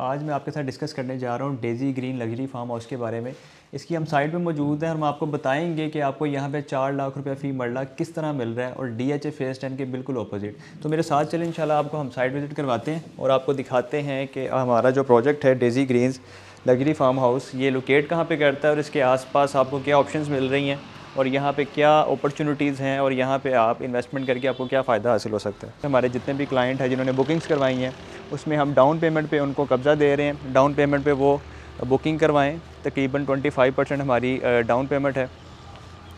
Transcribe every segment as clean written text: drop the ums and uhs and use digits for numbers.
आज मैं आपके साथ डिस्कस करने जा रहा हूँ Daisy Green luxury farm house के बारे में। इसकी हम साइट पे मौजूद हैं और हम आपको बताएंगे कि आपको यहाँ पे 4 लाख रुपया फ़ी मरला किस तरह मिल रहा है और DHA फेज़ 10 के बिल्कुल अपोजिट। तो मेरे साथ चलें इंशाल्लाह आपको हम साइट विज़िट करवाते हैं और आपको दिखाते हैं कि हमारा जो प्रोजेक्ट है Daisy Greens luxury farm house ये लोकेट कहाँ पर करता है और इसके आस आपको क्या ऑप्शन मिल रही हैं और यहाँ पे क्या अपॉर्चुनिटीज़ हैं और यहाँ पे आप इन्वेस्टमेंट करके आपको क्या फ़ायदा हासिल हो सकता है। हमारे जितने भी क्लाइंट हैं जिन्होंने बुकिंग्स करवाई हैं उसमें हम डाउन पेमेंट पे उनको कब्ज़ा दे रहे हैं। डाउन पेमेंट पे वो बुकिंग करवाएं, तकरीबन 25% हमारी डाउन पेमेंट है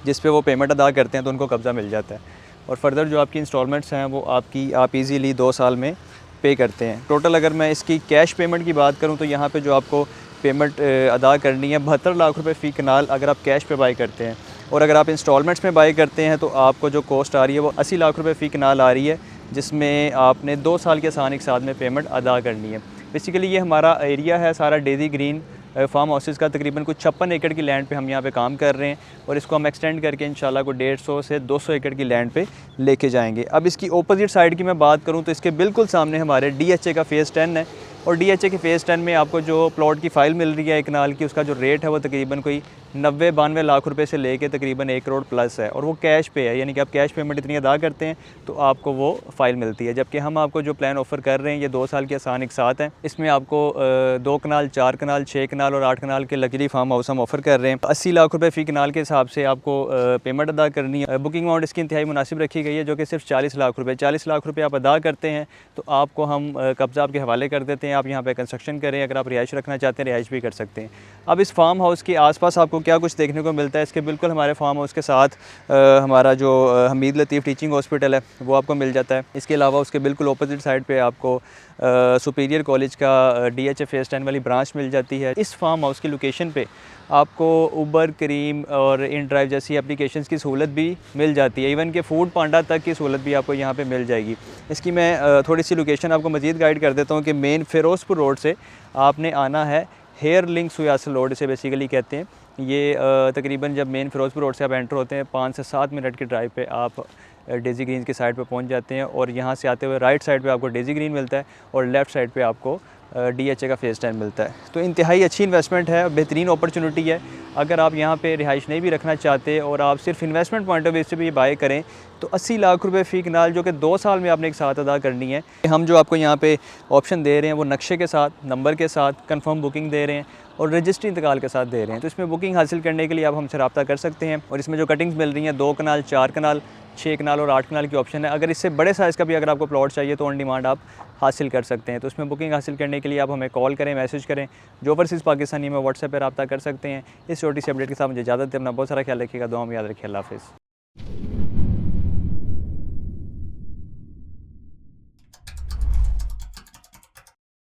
जिस पे वो पेमेंट अदा करते हैं तो उनको कब्ज़ा मिल जाता है। और फर्दर जो आपकी इंस्टॉलमेंट्स हैं वो आप ईज़िली 2 साल में पे करते हैं। टोटल अगर मैं इसकी कैश पेमेंट की बात करूँ तो यहाँ पर जो आपको पेमेंट अदा करनी है 72 लाख रुपये फ़ी कनाल अगर आप कैश पे बाई करते हैं, और अगर आप इंस्टॉलमेंट्स में बाई करते हैं तो आपको जो कॉस्ट आ रही है वो 80 लाख रुपये फ़ी कनाल आ रही है, जिसमें आपने 2 साल के आसान एक साथ में पेमेंट अदा करनी है। बेसिकली ये हमारा एरिया है सारा डेज़ी ग्रीन फार्म हाउसेज़ का, तकरीबन कुछ 56 एकड़ की लैंड पे हम यहाँ पे काम कर रहे हैं और इसको हम एक्सटेंड करके इंशाल्लाह को 150 से 200 एकड़ की लैंड पे लेके जाएंगे। अब इसकी ओपोजिट साइड की मैं बात करूँ तो इसके बिल्कुल सामने हमारे DHA का फेज़ 10 है और DHA के फेज़ 10 में आपको जो प्लॉट की फ़ाइल मिल रही है एक कनाल की, उसका जो रेट है वो तकरीबन कोई 90-92 लाख रुपए से लेके तकरीबन 1 करोड़ प्लस है और वो कैश पे है, यानी कि आप कैश पेमेंट इतनी अदा करते हैं तो आपको वो फ़ाइल मिलती है। जबकि हम आपको जो प्लान ऑफ़र कर रहे हैं ये 2 साल के आसान एक साथ हैं। इसमें आपको 2 कनाल, 4 कनाल, 6 कनाल और 8 कनाल के लग्जरी फार्म हाउस हम ऑफ़र कर रहे हैं। 80 लाख रुपये फ़ी कनाल के हिसाब से आपको पेमेंट अदा करनी है। बुकिंग अमाउंट इसकी इंतहाई मुनासिब रखी गई है जो कि सिर्फ 40 लाख रुपये। 40 लाख रुपये आप अदा करते हैं तो आपको हम कब्ज़ा आपके हवाले कर देते हैं। आप यहाँ पर कंस्ट्रक्शन करें, अगर आप रिहाइश रखना चाहते हैं रिहाइश भी कर सकते हैं। अब इस फार्म हाउस के आसपास आपको क्या कुछ देखने को मिलता है, इसके बिल्कुल हमारे फार्म हाउस के साथ हमारा जो हमीद लतीफ़ टीचिंग हॉस्पिटल है वो आपको मिल जाता है। इसके अलावा उसके बिल्कुल अपोजिट साइड पे आपको सुपीरियर कॉलेज का DHA फेज़ 10 वाली ब्रांच मिल जाती है। इस फार्म हाउस की लोकेशन पे आपको उबर, करीम और इन ड्राइव जैसी एप्लीकेशंस की सहूलत भी मिल जाती है। इवन कि फूड पांडा तक की सहूलत भी आपको यहाँ पे मिल जाएगी। इसकी मैं थोड़ी सी लोकेशन आपको मज़ीद गाइड कर देता हूँ कि मेन फ़िरोज़पुर रोड से आपने आना है। हेयर लिंक सुयासल रोड इसे बेसिकली कहते हैं। ये तकरीबन जब मेन फ़िरोज़पुर रोड से आप एंटर होते हैं 5 से 7 मिनट की ड्राइव पे आप डेज़ी ग्रीन की साइड पे पहुंच जाते हैं और यहाँ से आते हुए राइट साइड पे आपको डेज़ी ग्रीन मिलता है और लेफ़्ट साइड पे आपको DHA का फेज़ 10 मिलता है। तो इंतहाई अच्छी इन्वेस्टमेंट है, बेहतरीन अपॉर्चुनिटी है। अगर आप यहाँ पे रिहाइश नहीं भी रखना चाहते और आप सिर्फ इन्वेस्टमेंट पॉइंट ऑफ व्यू से भी बाय करें तो 80 लाख रुपए फ़ी कनाल जो कि 2 साल में आपने एक साथ अदा करनी है। हम जो आपको यहाँ पे ऑप्शन दे रहे हैं वो नक्शे के साथ, नंबर के साथ, कंफर्म बुकिंग दे रहे हैं और रजिस्ट्री इंतकाल के साथ दे रहे हैं। तो इसमें बुकिंग हासिल करने के लिए आप हमसे रब्ता कर सकते हैं और इसमें जो कटिंग्स मिल रही हैं 2 कनाल, 4 कनाल, 6 कनाल और 8 कनाल की ऑप्शन है। अगर इससे बड़े साइज़ का भी अगर आपको प्लॉट चाहिए तो ऑन डिमांड आप हासिल कर सकते हैं। तो इसमें बुकिंग हासिल करने के लिए आप हमें कॉल करें, मैसेज करें। जो ओवरसीज़ पाकिस्तानी में व्हाट्सएप पर रब्ता कर सकते हैं। इस छोटी सी अपडेट के साथ मुझे इजाज़त दें। अपना बहुत सारा ख्याल रखिएगा, दुआ में याद रखिए। अल्लाह हाफ़िज़।